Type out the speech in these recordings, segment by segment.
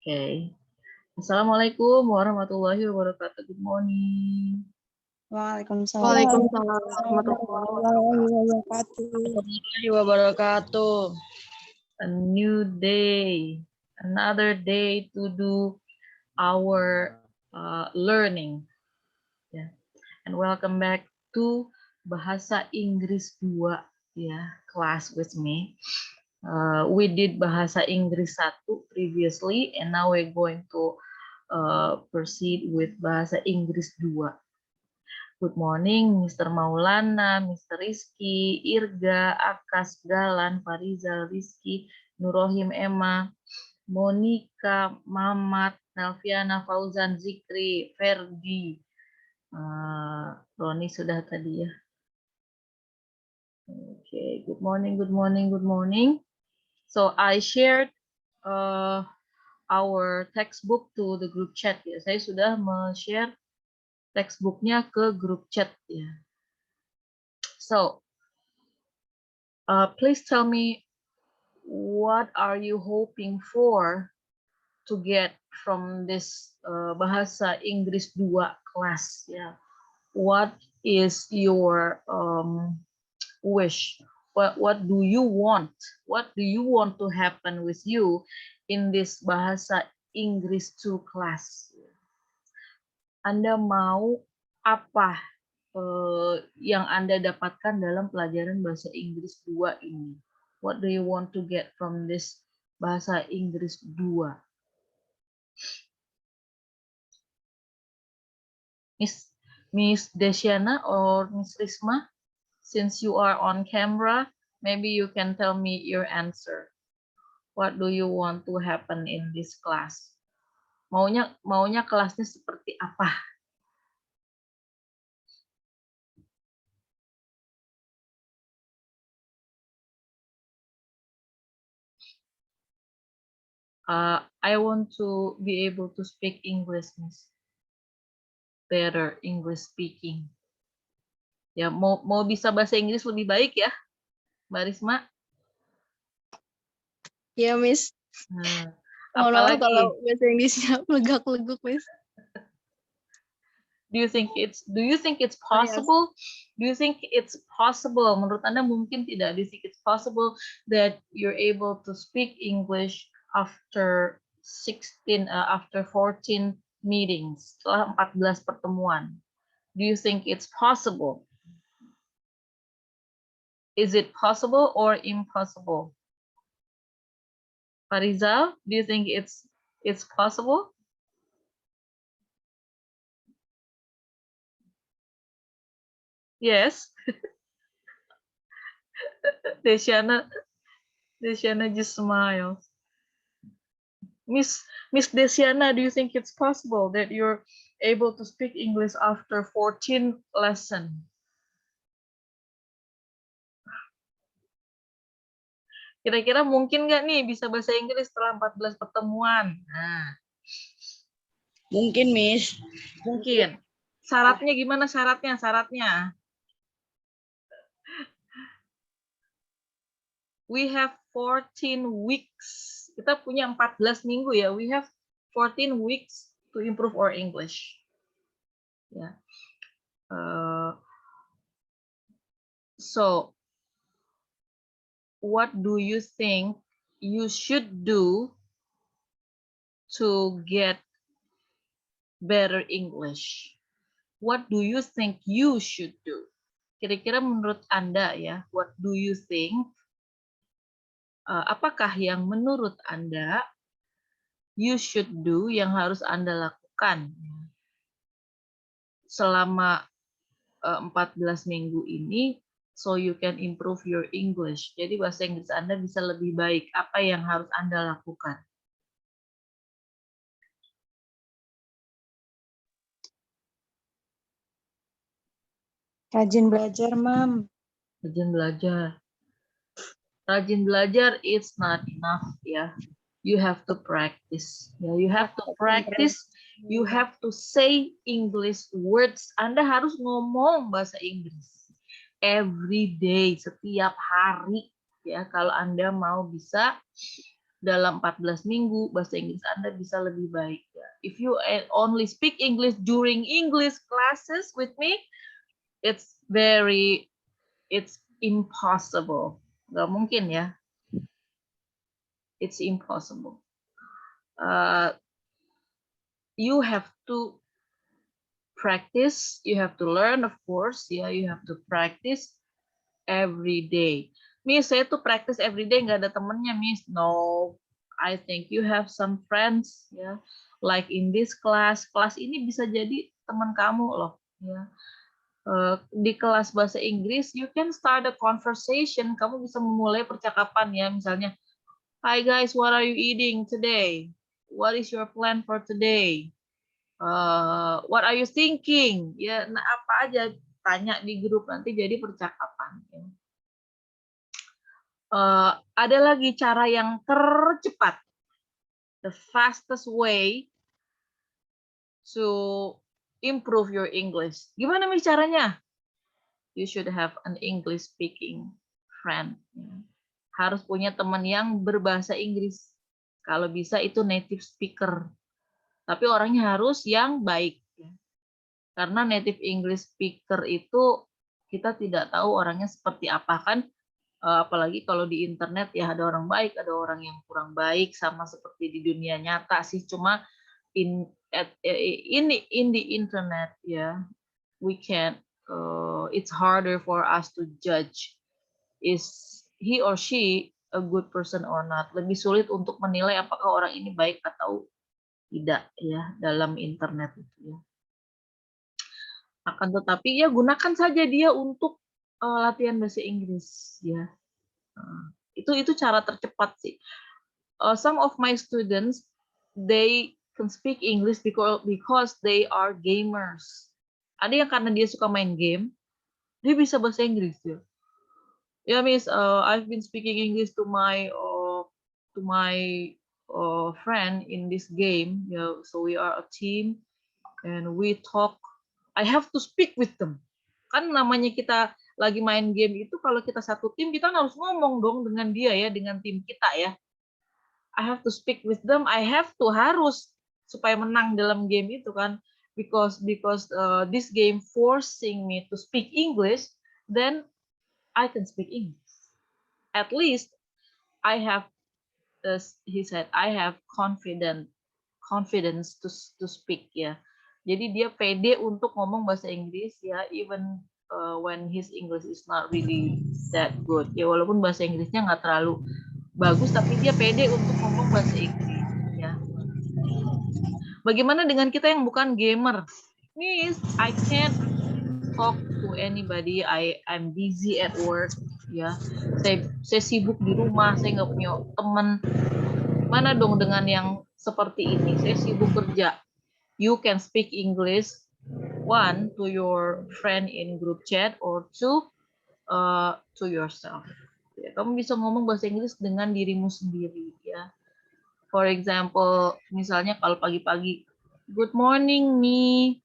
Okay. Assalamualaikum warahmatullahi wabarakatuh. Good morning. Waalaikumsalam warahmatullahi wabarakatuh. A new day, another day to do our learning. Yeah. And welcome back to Bahasa Inggris 2 class with me. We did Bahasa Inggris 1 previously, and now we're going to proceed with Bahasa Inggris 2. Good morning, Mr. Maulana, Mr. Rizky, Irga, Akas, Galan, Fariza, Rizky, Nurohim, Emma, Monica, Mamat, Nelviana, Fauzan, Zikri, Ferdi. Roni sudah tadi ya. Okay, good morning, good morning, good morning. So I shared our textbook to the group chat ya. Saya sudah share textbooknya ke group chat ya. So please tell me, what are you hoping for to get from this Bahasa Inggris 2 class ya? What is your wish? What do you want? What do you want to happen with you in this Bahasa Inggris 2 class? Anda mau apa yang Anda dapatkan dalam pelajaran Bahasa Inggris 2 ini? What do you want to get from this Bahasa Inggris 2? Miss Desiana or Miss Risma? Since you are on camera, maybe you can tell me your answer. What do you want to happen in this class? Maunya kelasnya seperti apa? I want to be able to speak English, Miss. Better English speaking. Ya, mau bisa bahasa Inggris lebih baik ya, Mbak Risma? Ya, Miss. Apalagi kalau bahasa Inggrisnya legak-leguk, Miss. Do you think it's possible? Do you think it's possible? Menurut Anda mungkin tidak? Do you think it's possible that you're able to speak English after 14 meetings, setelah 14 pertemuan? Do you think it's possible? Is it possible or impossible? Farizal, do you think it's possible? Yes. Desiana just smiles. Miss Desiana, do you think it's possible that you're able to speak English after 14 lesson? Kira-kira mungkin nggak nih bisa bahasa Inggris setelah 14 pertemuan? Nah. Mungkin, Miss. Mungkin. Syaratnya gimana syaratnya? We have 14 weeks. Kita punya 14 minggu ya. We have 14 weeks to improve our English. Ya. So, what do you think you should do to get better English? What do you think you should do? Kira-kira menurut Anda ya, what do you think? Apakah yang menurut Anda you should do, yang harus Anda lakukan selama 14 minggu ini, so you can improve your English. Jadi bahasa Inggris Anda bisa lebih baik. Apa yang harus Anda lakukan? Rajin belajar, Mam. Rajin belajar. Rajin belajar it's not enough ya. You have to practice. Ya, you have to practice. You have to say English words. Anda harus ngomong bahasa Inggris every day, setiap hari ya. Kalau Anda mau bisa dalam 14 minggu bahasa Inggris Anda bisa lebih baik. Ya. If you only speak English during English classes with me, it's impossible. Nggak mungkin ya. It's impossible. You have to practice, you have to learn, of course. Yeah, you have to practice every day. Miss, saya tuh practice every day nggak ada temennya, Miss. No, I think you have some friends, ya. Like in this class, kelas ini bisa jadi teman kamu loh, ya. Di kelas bahasa Inggris, you can start a conversation. Kamu bisa memulai percakapan ya, misalnya, Hi guys, what are you eating today? What is your plan for today? What are you thinking? Ya, nah apa aja tanya di grup nanti jadi percakapan. Ya. Ada lagi cara yang tercepat, the fastest way to improve your English. Gimana nih caranya? You should have an English speaking friend. Ya. Harus punya teman yang berbahasa Inggris. Kalau bisa itu native speaker. Tapi orangnya harus yang baik. Ya. Karena native English speaker itu kita tidak tahu orangnya seperti apa kan. Apalagi kalau di internet ya ada orang baik, ada orang yang kurang baik, sama seperti di dunia nyata sih. Cuma in the internet ya, we can it's harder for us to judge is he or she a good person or not. Lebih sulit untuk menilai apakah orang ini baik atau tidak ya dalam internet itu ya. Akan tetapi ya gunakan saja dia untuk latihan bahasa Inggris ya. Itu cara tercepat sih. Some of my students they can speak English because they are gamers. Ada yang karena dia suka main game, dia bisa bahasa Inggris ya. Yeah, Miss, I've been speaking English to my friend in this game. Yeah, so we are a team and we talk. I have to speak with them. Kan namanya kita lagi main game itu kalau kita satu tim kita harus ngomong dong dengan dia ya, dengan tim kita ya. I have to speak with them. I have to harus supaya menang dalam game itu kan, because this game forcing me to speak English, then I can speak English. At least I have, he said, I have confidence to speak ya. Jadi dia pede untuk ngomong bahasa Inggris ya, even when his English is not really that good. Ya walaupun bahasa Inggrisnya nggak terlalu bagus, tapi dia pede untuk ngomong bahasa Inggris ya. Bagaimana dengan kita yang bukan gamer? Miss, I can't talk to anybody. I'm busy at work ya. Saya sibuk di rumah, saya nggak punya teman. Mana dong dengan yang seperti ini? Saya sibuk kerja. You can speak English, one, to your friend in group chat, or two, to yourself. Ya, kamu bisa ngomong bahasa Inggris dengan dirimu sendiri ya. For example, misalnya kalau pagi-pagi, good morning me.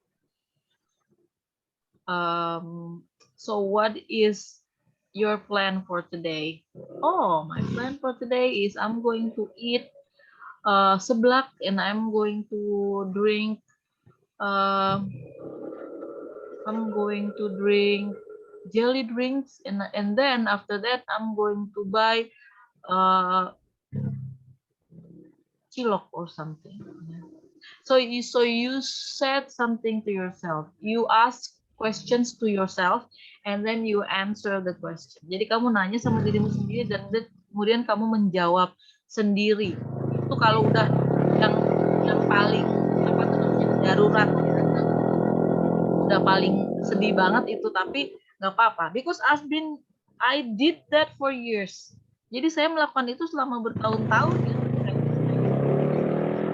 So what is your plan for today? Oh, my plan for today is I'm going to eat seblak and I'm going to drink jelly drinks and then after that I'm going to buy cilok or something. So you said something to yourself. You ask questions to yourself and then you answer the question. Jadi kamu nanya sama dirimu sendiri dan kemudian kamu menjawab sendiri. Itu kalau udah yang paling apa tuh namanya darurat ya. Udah paling sedih banget itu, tapi nggak apa-apa. Because I did that for years. Jadi saya melakukan itu selama bertahun-tahun ya.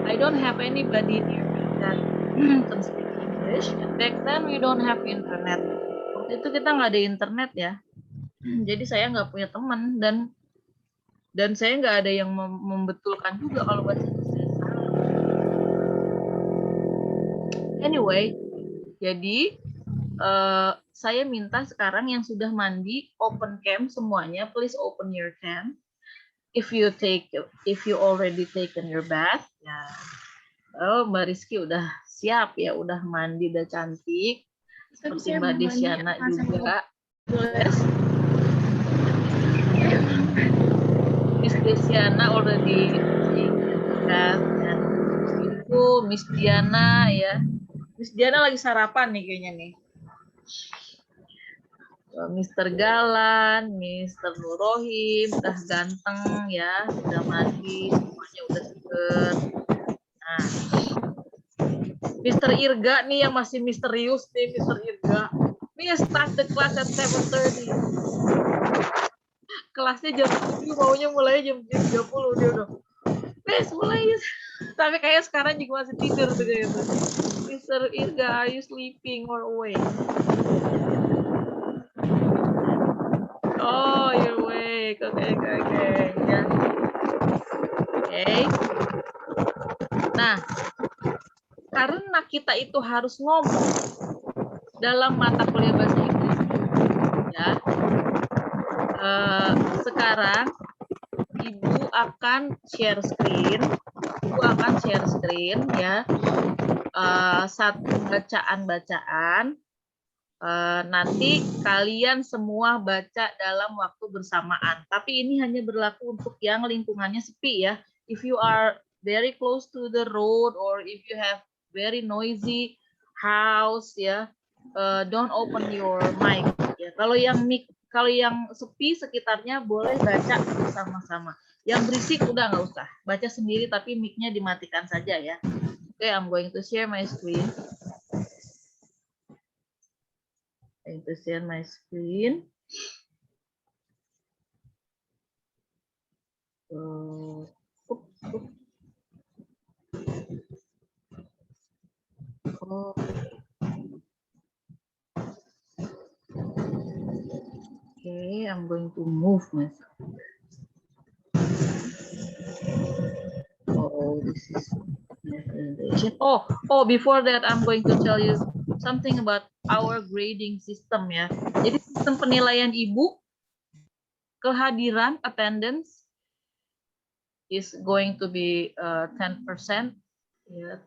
I don't have anybody near me that can speak English. And back then we don't have internet. Waktu itu kita nggak ada internet ya. Jadi saya nggak punya teman dan saya nggak ada yang membetulkan juga kalau bahasa Inggris saya salah. Anyway, jadi saya minta sekarang yang sudah mandi open cam semuanya, please open your cam. if you already taken your bath, ya. Oh, Mbak Rizky udah siap ya, udah mandi, udah cantik. Seperti Mbak Desiana juga. Yes. Miss Desiana already taken bath and itu Miss Diana ya. Miss Diana lagi sarapan nih kayaknya nih. Mr. Galan, Mr. Nurohim, udah ganteng ya, udah mandi, semuanya udah seger. Nah, Mr. Irga nih yang masih misterius nih, Mr. Irga. Nih start the class at 7:30. Kelasnya jam 7, maunya mulai jam 30 dia udah. Wes mulai. Tapi kayaknya sekarang juga masih tidur tuh kayak gitu. Mr. Irga, are you sleeping or awake? Oh, you're awake. Okay. Ya. Okay. Nah, karena kita itu harus ngomong dalam mata kuliah bahasa Inggris, ya. Sekarang Ibu akan share screen. Ya. Satu bacaan-bacaan. Nanti kalian semua baca dalam waktu bersamaan. Tapi ini hanya berlaku untuk yang lingkungannya sepi ya. If you are very close to the road or if you have very noisy house ya, don't open your mic. Ya, kalau yang sepi sekitarnya boleh baca bersama-sama. Yang berisik udah nggak usah. Baca sendiri tapi mic-nya dimatikan saja ya. Oke, I'm going to share my screen. To share my screen. Okay, I'm going to move myself. Oh, this is my presentation. Oh, before that, I'm going to tell you something about our grading system ya. Jadi sistem penilaian Ibu, kehadiran attendance is going to be 10%, ya,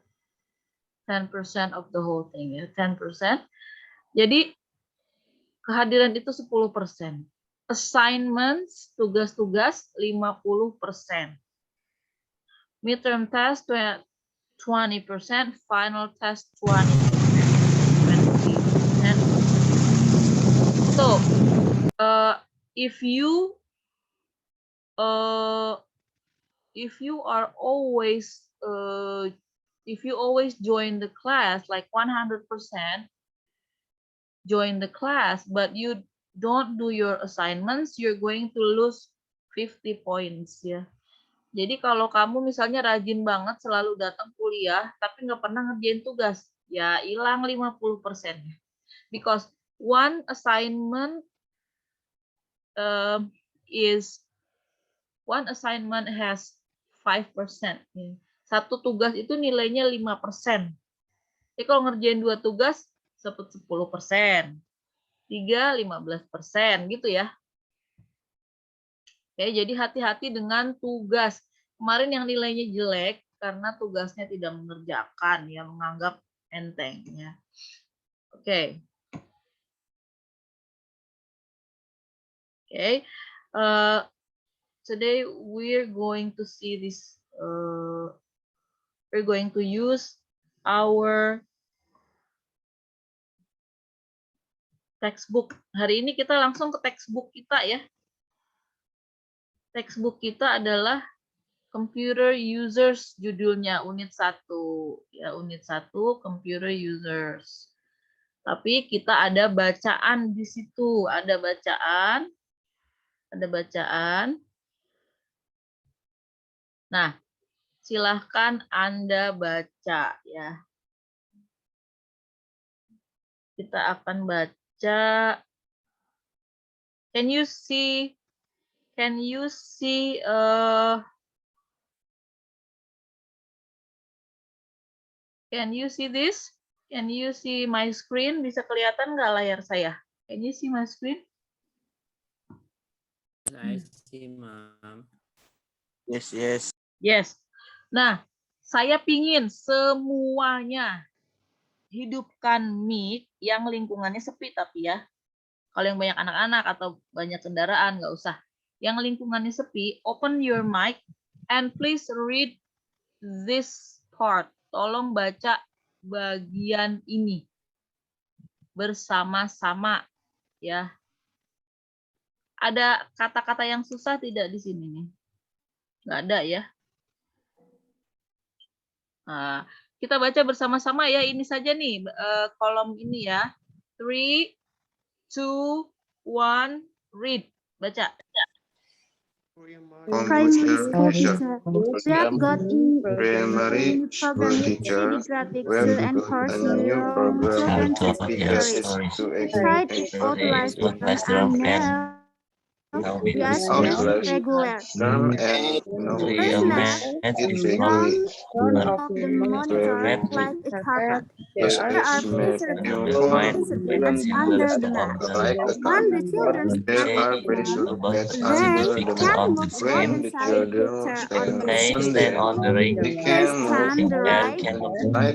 10% of the whole thing ya, 10%. Jadi kehadiran itu 10%. Assignments, tugas-tugas 50%. Midterm test 20%, final test 20%. So, if you always join the class like 100%, join the class, but you don't do your assignments, you're going to lose 50 points ya. Jadi kalau kamu misalnya rajin banget selalu datang kuliah, tapi nggak pernah ngerjain tugas, ya hilang 50%. Because one assignment has 5%. Satu tugas itu nilainya 5%. Jadi kalau ngerjain 2 tugas, dapat 10%. 3, 15%, gitu ya. Oke, jadi hati-hati dengan tugas. Kemarin yang nilainya jelek karena tugasnya tidak mengerjakan, ya menganggap enteng. Ya. Oke. Okay. Today we're going to see this. We're going to use our textbook. Hari ini kita langsung ke textbook kita ya. Textbook kita adalah Computer Users, judulnya unit 1. Ya, unit 1 Computer Users. Tapi kita ada bacaan di situ, ada bacaan. Nah, silahkan Anda baca ya. Kita akan baca. Can you see this? Can you see my screen? Bisa kelihatan nggak layar saya? Can you see my screen? I see, Ma'am. Yes, yes. Yes. Nah, saya pingin semuanya hidupkan mic yang lingkungannya sepi tapi ya. Kalau yang banyak anak-anak atau banyak kendaraan, nggak usah. Yang lingkungannya sepi, open your mic and please read this part. Tolong baca bagian ini bersama-sama ya. Ada kata-kata yang susah tidak di sini nih? Nggak ada ya. Nah, kita baca bersama-sama ya. Ini saja nih kolom ini ya. 3, 2, 1, read. Baca. Primary school teacher. We have got in Primary new school program with teacher. 3D graphics We to have encourage got a new young program children with to speak figures stories. to We tried it out last explain term and now we are out still last regular. term and now First we math it is regularly. one of the monitor like a carpet. Yes, There are this may pictures you of find beds under the mat. like a When the carpet. children There stand are on pressure them, beds they under the can mat. move more When the inside the children chair on stand the on screen. them, they They can move stand the right like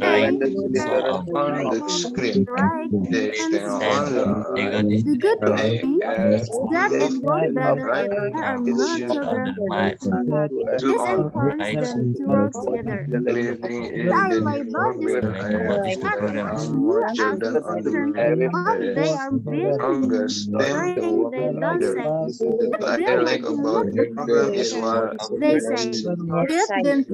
way, the children on the screen. right They and stand on the right the good way thing and is that it move works better right. if there are It's no children apart. to This all encourages them to work together. living in I the like about this neighborhood area. There are more you ask children the on the children what they parents. are busy August 10th. doing, they don't The say, what "Good I girl, like making about look the program is better." what They say, "Good girl,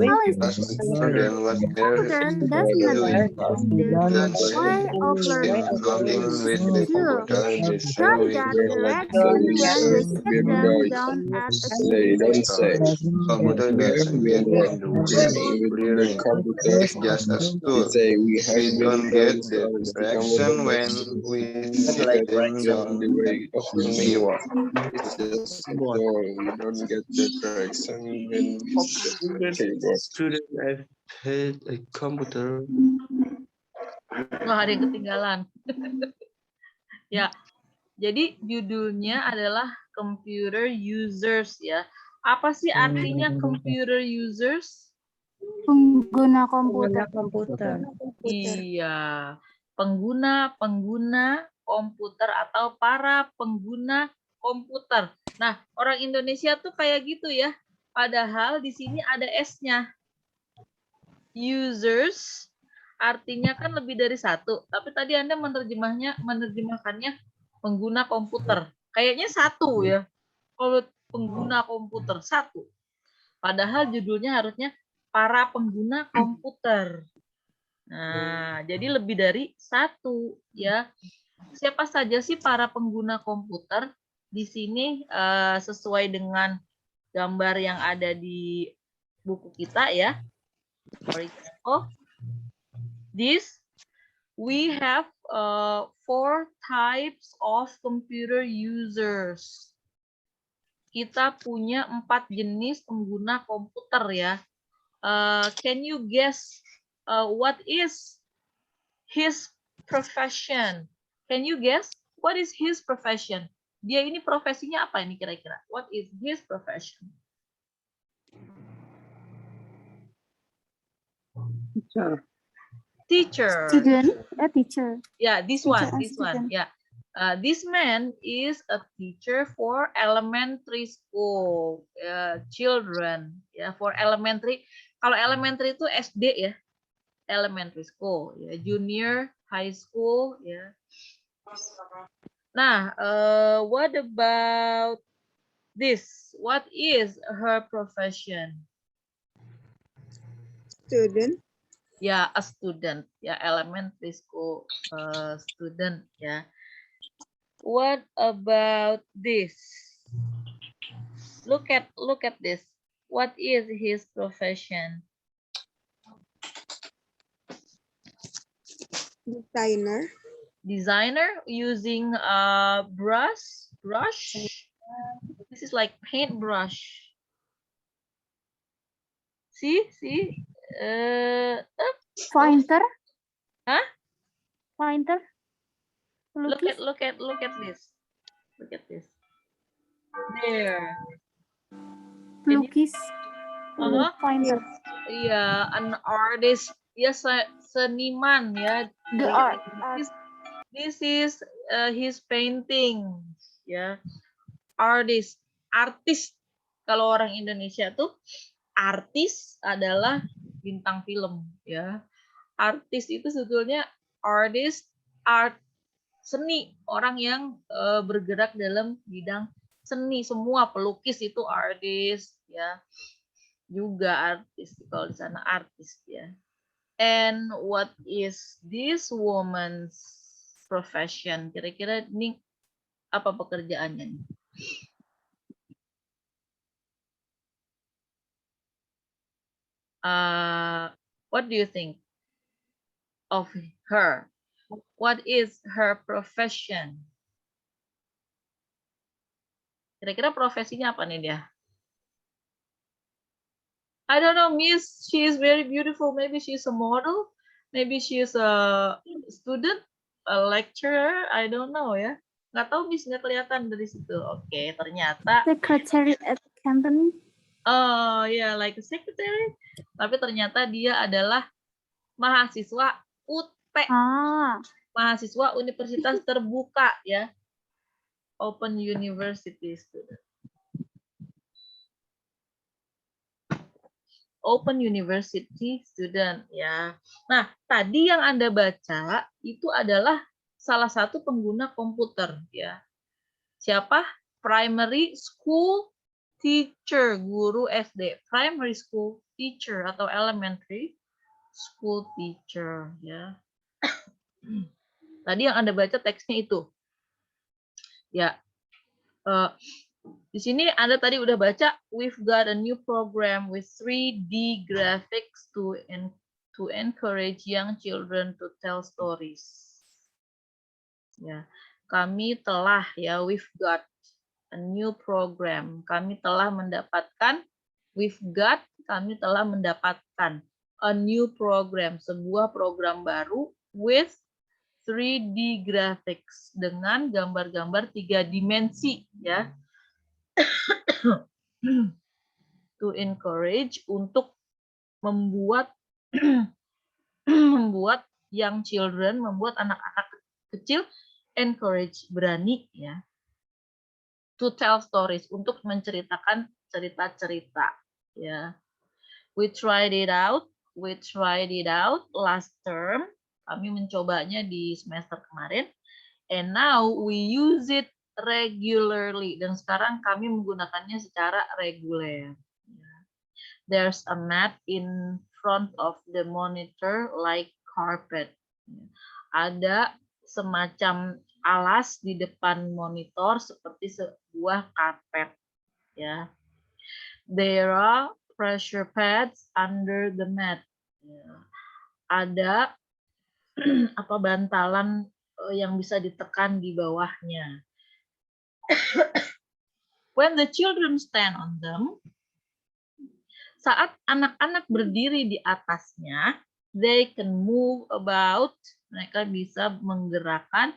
polish than what their powder does not doing. the Don't say way of learning. talking with the Two, computer is don't showing get direction when they sit them down at a table. computer doesn't get in the way of learning. It's just a tool. We don't get the direction when we sit them down at the table. Student, I've had a computer. Wah, ada yang ketinggalan. Ya, jadi judulnya adalah computer users ya. Apa sih artinya computer users? Pengguna komputer. Iya, pengguna komputer atau para pengguna komputer. Nah, orang Indonesia tuh kayak gitu ya. Padahal di sini ada S-nya. Users artinya kan lebih dari satu, tapi tadi Anda menerjemahkannya pengguna komputer. Kayaknya satu ya. Kalau pengguna komputer satu. Padahal judulnya harusnya para pengguna komputer. Nah, jadi lebih dari satu ya. Siapa saja sih para pengguna komputer? Di sini sesuai dengan gambar yang ada di buku kita ya. For example, we have 4 types of computer users. Kita punya 4 jenis pengguna komputer ya. Can you guess what is his profession? Can you guess what is his profession? Dia ini profesinya apa ini kira-kira? What is his profession? Teacher. Student, a teacher. Yeah, this Teacher one. and student. Yeah. This man is a teacher for elementary school children. Yeah, for elementary. Kalau elementary itu SD ya, elementary school. Ya, junior high school. Ya. Nah, what about this? What is her profession? Student. Ya, a student. Ya, elementary school student. Ya. What about this? Look at this. What is his profession? Designer. Designer using a brush. This is like paintbrush. See? Pointer. Huh? Pointer. Look at this. Look at this. There. Pelukis. Finder. Iya, an artist, ya seniman ya. The art. This is his painting, ya. Artist, artis. Kalau orang Indonesia tuh artis adalah bintang film, ya. Artis itu sebetulnya artist, art, seni, orang yang bergerak dalam bidang seni. Semua pelukis itu artis, ya. Juga artis, kalau di sana artis, ya. And what is this woman's profession? Kira-kira ini apa pekerjaannya nih? What do you think of her? What is her profession? Kira-kira profesinya apa nih dia? I don't know, Miss. She is very beautiful. Maybe she's a model. Maybe she is a student, a lecturer. I don't know ya. Nggak tahu, Miss. Nggak kelihatan dari situ. Oke, ternyata. Secretary at company. Oh ya, like a secretary. Tapi ternyata dia adalah mahasiswa UT. Mahasiswa Universitas Terbuka ya. Open University student. Open University student ya. Nah, tadi yang Anda baca itu adalah salah satu pengguna komputer ya. Siapa? Primary school teacher, guru SD. Primary school teacher atau elementary school teacher ya. Tadi yang Anda baca teksnya itu. Ya. Di sini Anda tadi udah baca, we've got a new program with 3D graphics to encourage young children to tell stories. Ya, kami telah ya, we've got a new program. Kami telah mendapatkan, kami telah mendapatkan a new program, sebuah program baru with 3D graphics dengan gambar-gambar 3 dimensi ya. To encourage, untuk membuat young children, membuat anak-anak kecil encourage, berani ya, to tell stories, untuk menceritakan cerita-cerita ya. We tried it out last term. Kami mencobanya di semester kemarin, and now we use it regularly, dan sekarang kami menggunakannya secara reguler. There's a mat in front of the monitor like carpet. Ada semacam alas di depan monitor seperti sebuah karpet ya. There are pressure pads under the mat. Ada apa, bantalan yang bisa ditekan di bawahnya. When the children stand on them, saat anak-anak berdiri di atasnya, they can move about, mereka bisa menggerakkan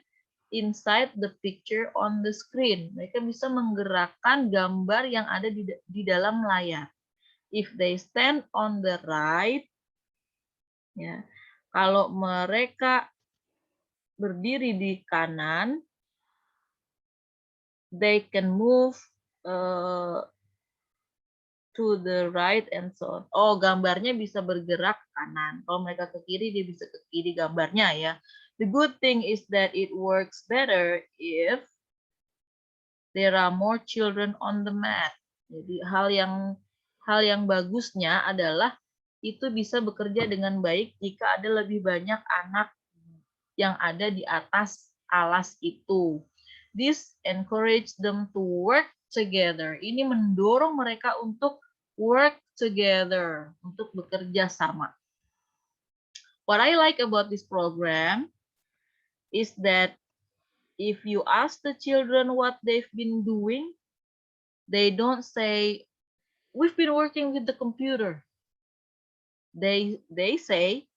inside the picture on the screen. Mereka bisa menggerakkan gambar yang ada di dalam layar. If they stand on the right, ya, kalau mereka berdiri di kanan, they can move to the right and so on. Oh, gambarnya bisa bergerak ke kanan. Kalau mereka ke kiri, dia bisa ke kiri gambarnya ya. The good thing is that it works better if there are more children on the mat. Jadi hal yang bagusnya adalah itu bisa bekerja dengan baik jika ada lebih banyak anak yang ada di atas alas itu. This encourage them to work together. Ini mendorong mereka untuk work together, untuk bekerja sama. What I like about this program is that if you ask the children what they've been doing, they don't say, we've been working with the computer. They say,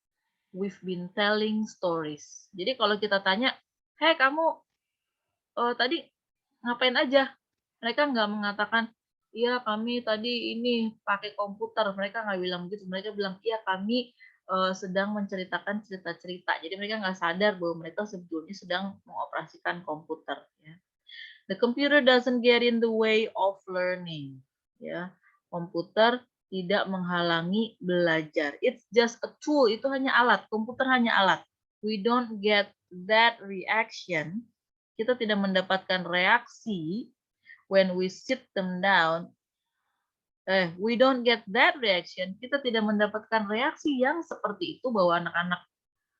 we've been telling stories. Jadi kalau kita tanya, hey kamu tadi ngapain aja? Mereka nggak mengatakan, iya kami tadi ini pakai komputer. Mereka nggak bilang begitu. Mereka bilang, iya kami sedang menceritakan cerita-cerita. Jadi mereka nggak sadar bahwa mereka sebetulnya sedang mengoperasikan komputer. Ya. The computer doesn't get in the way of learning. Ya, komputer tidak menghalangi belajar. It's just a tool. Itu hanya alat. Komputer hanya alat. We don't get that reaction. Kita tidak mendapatkan reaksi when we sit them down. We don't get that reaction. Kita tidak mendapatkan reaksi yang seperti itu bahwa anak-anak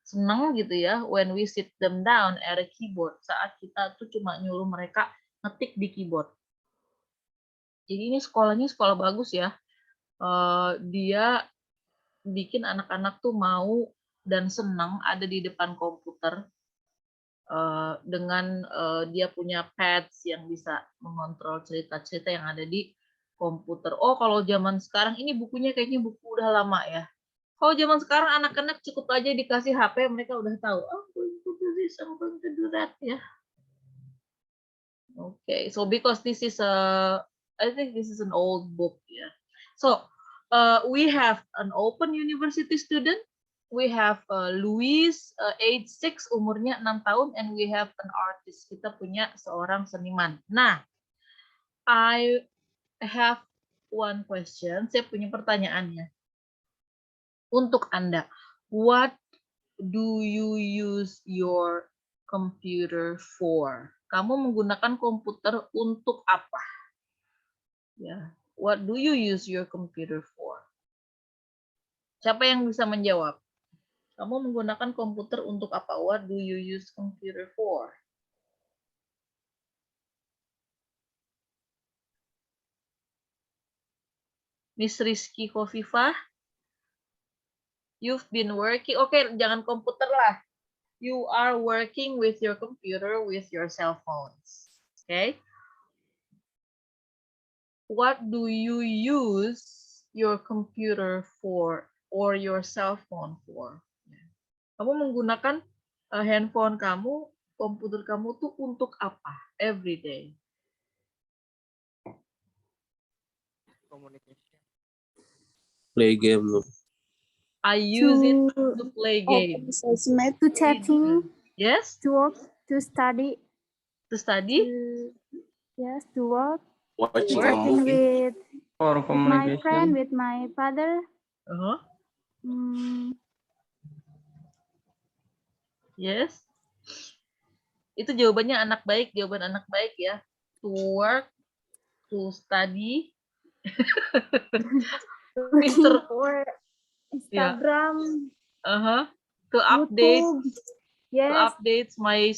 senang gitu ya when we sit them down at a keyboard saat kita tuh cuma nyuruh mereka ngetik di keyboard. Jadi ini sekolahnya sekolah bagus ya. Dia bikin anak-anak tuh mau dan senang ada di depan komputer dengan dia punya pads yang bisa mengontrol cerita-cerita yang ada di komputer. Oh, kalau zaman sekarang ini bukunya kayaknya buku udah lama ya. Kalau zaman sekarang anak-anak cukup aja dikasih HP, mereka udah tahu. Oh, I'm going to do this, I'm going to do that ya. Okay, so because this is I think this is an old book ya. So we have an open university student. We have Louis, age 6, umurnya 6 tahun, and we have an artist. Kita punya seorang seniman. Nah, I have one question. Saya punya pertanyaannya. Untuk Anda, what do you use your computer for? Kamu menggunakan komputer untuk apa? Ya, what do you use your computer for? Siapa yang bisa menjawab? Kamu menggunakan komputer untuk apa? What do you use computer for? Miss Rizky Khofifah, you've been working. Oke, jangan komputer lah. You are working with your computer with your cell phones. Okay? What do you use your computer for or your cell phone for? Kamu menggunakan handphone kamu, komputer kamu tuh untuk apa? Every day. Play game. I use it To to play open games. to chatting, Yes, to work, to study, to study, yes, to work, Watching a chatting movie. with my friend, with my father. Yes. Itu jawabannya anak baik, jawaban anak baik ya. To work, to study. Looking for Instagram, To update, YouTube. to Yes, update my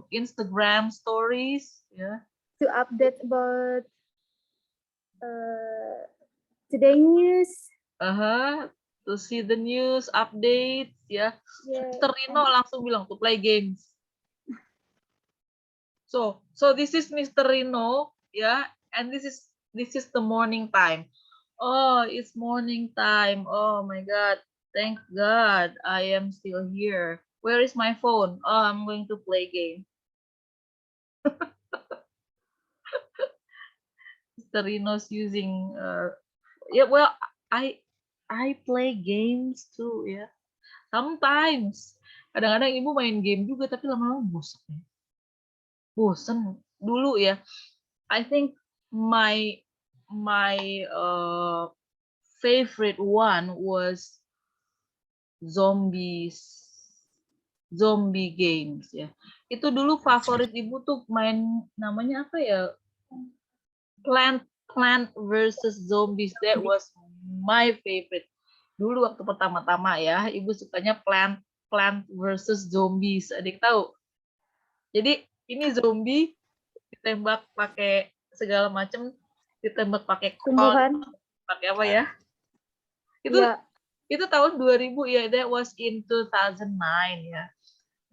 Instagram stories. Ya. to update about today news. To see the news, updates. Ya. Yeah. Mr. Rino langsung bilang to play games. So this is Mr. Rino, yeah, and this is the morning time. Oh, it's morning time. Oh my God, thank God I am still here. Where is my phone? Oh, I'm going to play game. Mr. Rino's using. Yeah, well, I play games too, ya. Yeah. Sometimes, kadang-kadang ibu main game juga, tapi lama-lama bosan. Bosan dulu ya. I think my favorite one was zombie games ya. Itu dulu favorit ibu tuh main namanya apa ya? Plant versus Zombies. That was my favorite. Dulu waktu pertama-tama ya, ibu sukanya Plant versus Zombies. Adik tahu? Jadi ini zombie ditembak pakai segala macam, ditembak pakai Tumbuhan. pakai apa ya? Itu tahun 2000 ya. That was in 2009 ya.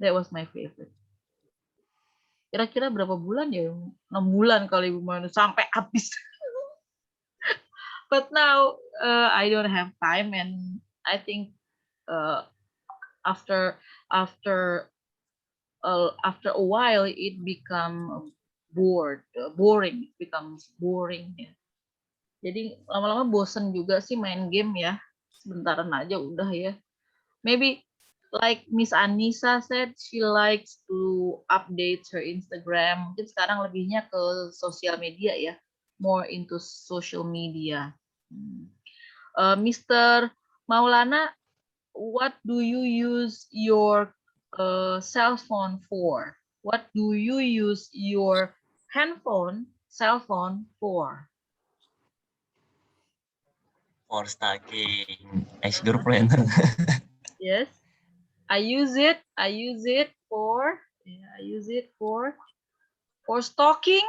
That was my favorite. Kira-kira berapa bulan ya? 6 bulan kalau ibu main sampai habis. But now I don't have time, and I think after a while it become boring, becomes boring ya. Jadi lama-lama bosen juga sih main game ya. Sebentaran aja udah ya. Maybe like Miss Anissa said, she likes to update her Instagram. Mungkin sekarang lebihnya ke sosial media ya. More into social media. Mr. Maulana, what do you use your cell phone for? What do you use your cell phone for? For stalking ex-girlfriend. Yes, I use it for, for stalking.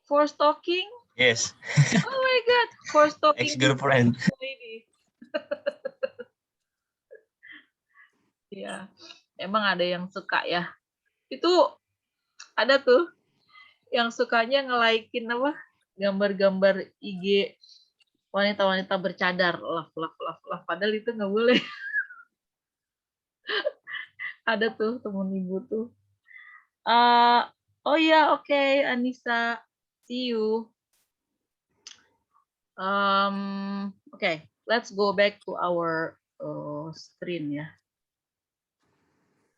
For stalking. Yes, Oh my God, for stalking ex-girlfriend. lady. Ya, emang ada yang suka ya. Itu ada tuh yang sukanya nge-like-in apa? Gambar-gambar IG wanita-wanita bercadar. Love. Padahal itu nggak boleh. Ada tuh temen ibu tuh. Oh ya, oke, Anissa. See you. Okay, let's go back to our screen ya.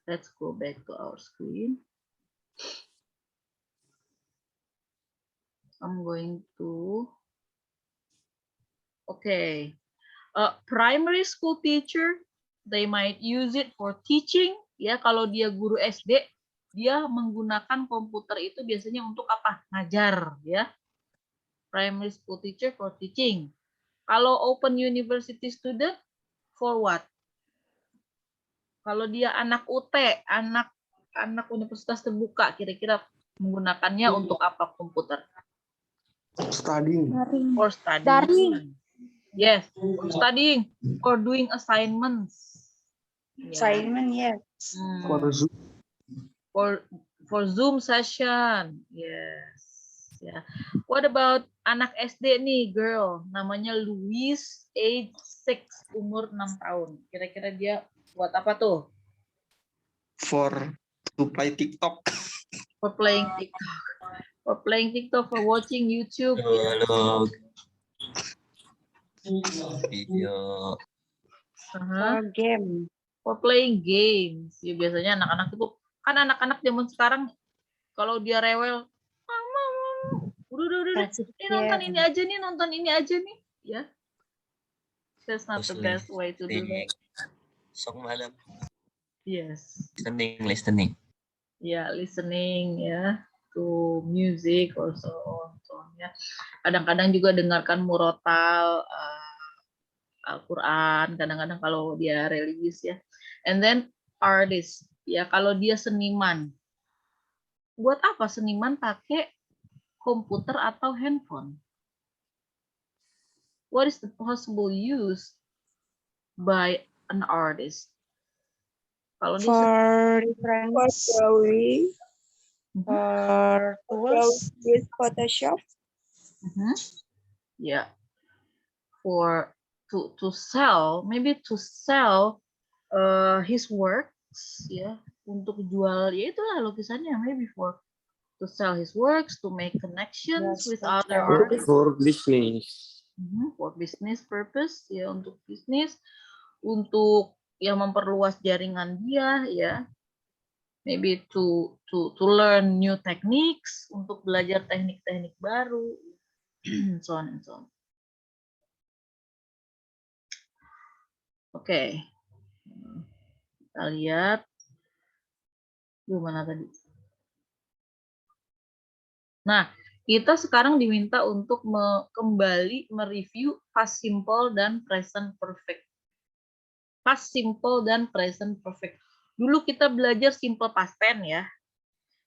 Let's go back to our screen. I'm going to. Okay. Primary school teacher, they might use it for teaching. Ya, kalau dia guru SD, dia menggunakan komputer itu biasanya untuk apa? Ngajar, ya. Primary school teacher for teaching. Kalau open university student, for what? Kalau dia anak UT, anak universitas terbuka, kira-kira menggunakannya untuk apa komputer? Studying. For studying. Daring. Yes, for studying, for doing assignments. Assignment, yes. For Zoom. For Zoom session. Yes. Yeah. What about anak SD nih, girl? Namanya Louise, age 6, umur 6 tahun. Kira-kira dia buat apa tuh? For to play TikTok. For playing TikTok. For playing TikTok, for watching YouTube. Halo. Video. For game. For playing games. Ya, biasanya anak-anak itu, kan anak-anak zaman sekarang kalau dia rewel, udah, ini nonton ini aja nih, ya. That's not the best way to do that. Sok malam. Yes. Listening. Ya, listening ya to music or so on ya. Kadang-kadang juga dengarkan murotal Al-Quran, kadang-kadang kalau dia religius ya. And then artist, ya kalau dia seniman. Buat apa seniman pakai komputer atau handphone? What is the possible use by an artist? Kalau dia For reference. drawing, For tools. with Photoshop, yeah, for to sell, maybe to sell his works, ya, untuk jual, ya itulah lukisannya, maybe for to sell his works, to make connections Yes, with for other sell. artists, For business. for business purpose, ya, untuk bisnis, untuk yang memperluas jaringan dia, ya, maybe to learn new techniques, untuk belajar teknik-teknik baru, so on and so on. Oke, kita lihat gimana tadi. Nah, kita sekarang diminta untuk kembali mereview past simple dan present perfect. Past simple dan present perfect. Dulu kita belajar simple past tense ya.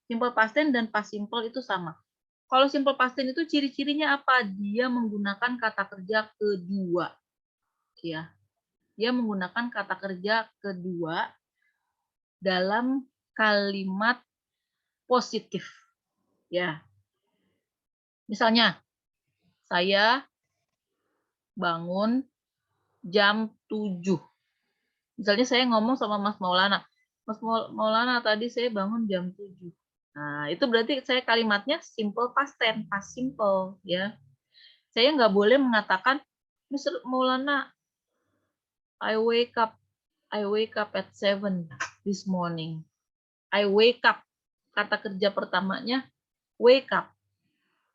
Simple past tense dan past simple itu sama. Kalau simple past tense itu ciri-cirinya apa? Dia menggunakan kata kerja kedua. Ya. Dia menggunakan kata kerja kedua dalam kalimat positif. Ya. Misalnya, saya bangun jam 7. Misalnya saya ngomong sama Mas Maulana. Mas Maulana, tadi saya bangun jam 7. Nah, itu berarti saya kalimatnya simple past tense, past simple ya. Saya nggak boleh mengatakan, Mr. Maulana, I wake up at 7 this morning. I wake up. Kata kerja pertamanya wake up.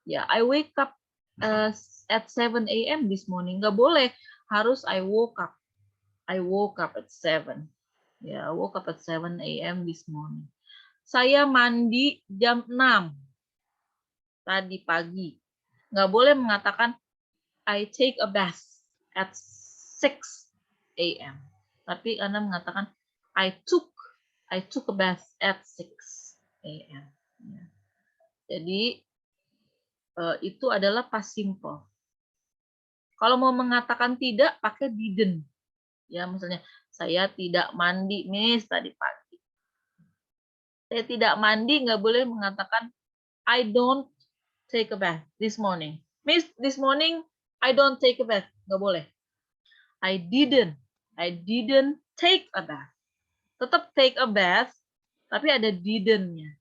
Ya, I wake up at 7 a.m. this morning. Nggak boleh, harus I woke up. I woke up at 7. Ya, I woke up at 7 a.m. this morning. Saya mandi jam 6 tadi pagi. Nggak boleh mengatakan I take a bath at 6 a.m. Tapi Anda mengatakan I took a bath at 6 a.m. Ya. Jadi itu adalah past simple. Kalau mau mengatakan tidak, pakai didn't. Ya, misalnya saya tidak mandi, Miss, tadi pagi. Saya tidak mandi, nggak boleh mengatakan I don't take a bath this morning. Miss, this morning I don't take a bath. Nggak boleh. I didn't take a bath. Tetap take a bath, tapi ada didn't-nya.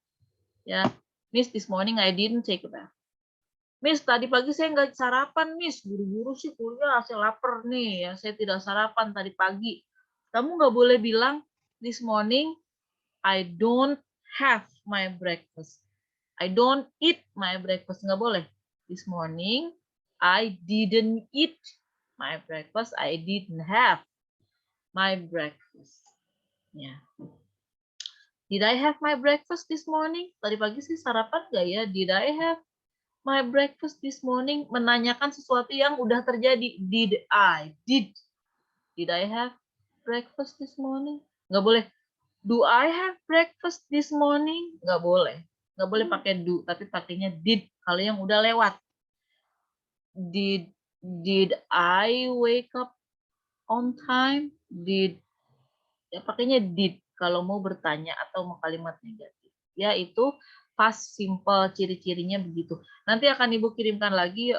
Ya, Miss, this morning I didn't take a bath. Miss, tadi pagi saya nggak sarapan, Miss. Buru-buru sih kuliah, saya lapar nih. Ya, saya tidak sarapan tadi pagi. Kamu nggak boleh bilang, this morning I don't have my breakfast. I don't eat my breakfast. Nggak boleh. This morning I didn't eat my breakfast. I didn't have my breakfast. Ya. Did I have my breakfast this morning? Tadi pagi sih sarapan nggak ya? Did I have my breakfast this morning? Menanyakan sesuatu yang udah terjadi. Did I have breakfast this morning? Nggak boleh. Do I have breakfast this morning? Nggak boleh. Nggak boleh pakai do, tapi pakainya did. Kalau yang udah lewat. Did I wake up on time? Ya pakainya did kalau mau bertanya atau mau kalimat negatif. Ya itu past simple, ciri-cirinya begitu. Nanti akan Ibu kirimkan lagi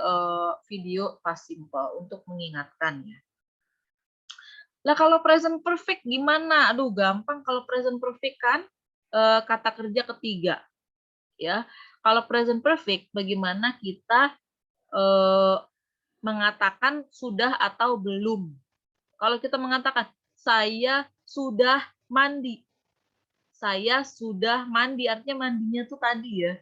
video past simple untuk mengingatkan ya. Lah kalau present perfect gimana? Aduh gampang kalau present perfect kan kata kerja ketiga. Ya. Kalau present perfect bagaimana kita mengatakan sudah atau belum. Kalau kita mengatakan saya sudah mandi. Saya sudah mandi, artinya mandinya tuh tadi ya.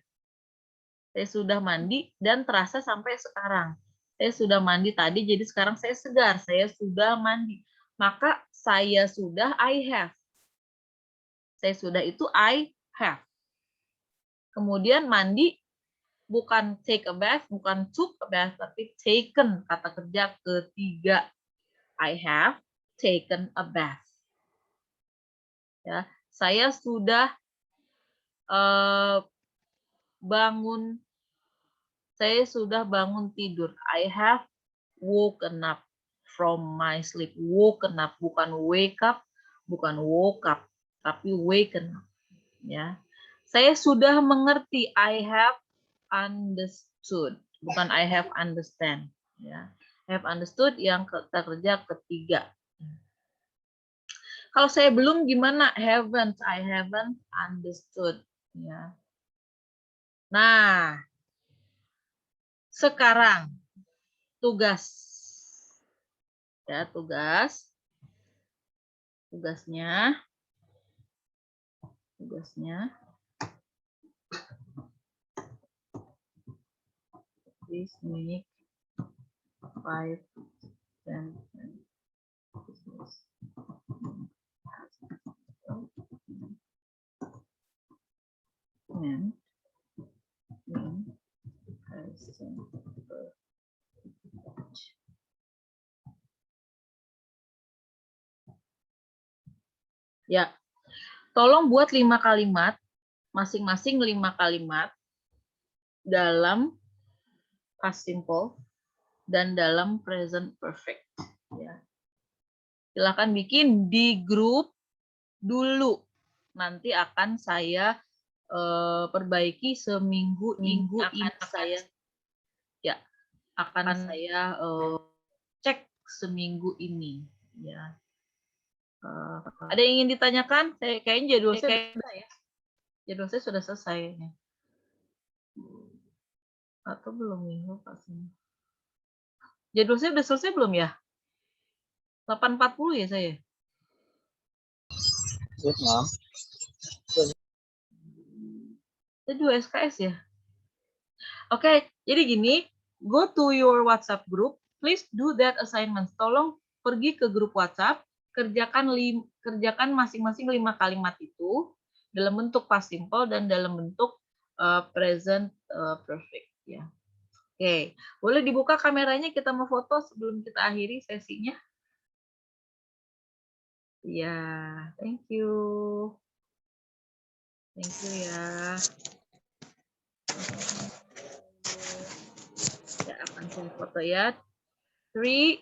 Saya sudah mandi dan terasa sampai sekarang. Saya sudah mandi tadi, jadi sekarang saya segar. Saya sudah mandi. Maka saya sudah, I have. Saya sudah itu I have. Kemudian mandi, bukan take a bath, bukan took a bath, tapi taken, kata kerja ketiga. I have taken a bath. Ya, saya sudah bangun tidur. I have woken up from my sleep. Woken up, bukan wake up, bukan woke up, tapi waken up. Ya, saya sudah mengerti. I have understood, bukan I have understand. Ya, I have understood yang kata kerja ketiga. Kalau saya belum gimana? I haven't understood. Ya. Nah, sekarang tugas. Ya, tugasnya. Please make 5 sentences. And ya, tolong buat 5 kalimat, masing-masing 5 kalimat dalam past simple dan dalam present perfect. Ya. Silakan bikin di grup dulu. Nanti akan saya perbaiki seminggu ini akan saya cek seminggu ini. Ya. Ada yang ingin ditanyakan? Kayaknya jadwal saya ya. Jadwal saya sudah selesai ya. Atau belum nih, lupa sih. Jadwal saya udah selesai belum ya? 8.40 ya saya? Saya 2 SKS ya? Oke, jadi gini, go to your WhatsApp group, please do that assignment. Tolong pergi ke grup WhatsApp, kerjakan masing-masing 5 kalimat itu dalam bentuk past simple dan dalam bentuk present perfect ya. Oke, boleh dibuka kameranya, kita mau foto sebelum kita akhiri sesinya. Ya, thank you. Thank you ya. Ya, akan saya foto ya. 3,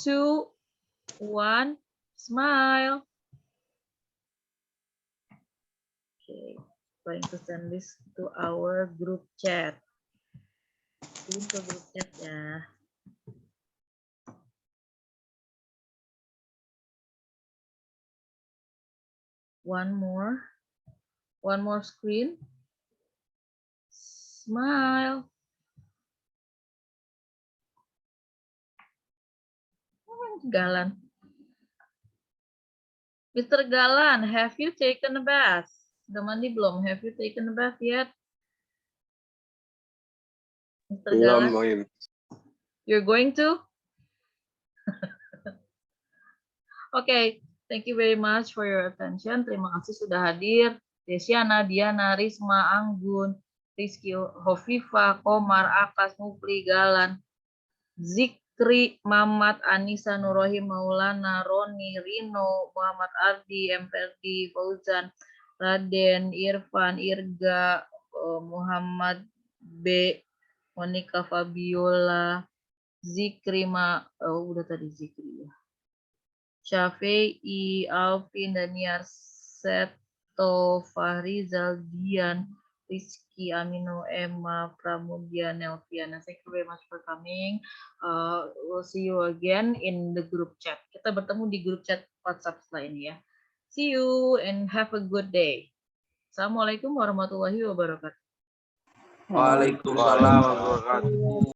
2, 1, smile. Okay, going to send this to our group chat. Kirim ke grup chat ya. One more screen. Smile. Galan. Mr. Galan, have you taken a bath? Sudah mandi belum? Have you taken a bath yet? Mr. Galan, Mohim. you're going to? Okay, thank you very much for your attention. Terima kasih sudah hadir. Desiana, Diana, Risma, Anggun, Rizky, Hovifa, Komar, Akas, Mupli, Galan, Zikri, Mamat, Anissa, Nurrohim, Maulana, Roni, Rino, Muhammad Ardi, MPRD, Fauzan, Raden, Irfan, Irga, Muhammad B, Monica, Fabiola, Zikri, udah tadi Zikri ya. Syafi'i, Alvin, Daniar, Seto, Fahri, Zaldian, Rizky, Amino, Emma, Pramudia, Nelviana. Thank you very much for coming. We'll see you again in the group chat. Kita bertemu di grup chat WhatsApp setelah ini ya. See you and have a good day. Assalamualaikum warahmatullahi wabarakatuh. Waalaikumsalam warahmatullahi wabarakatuh.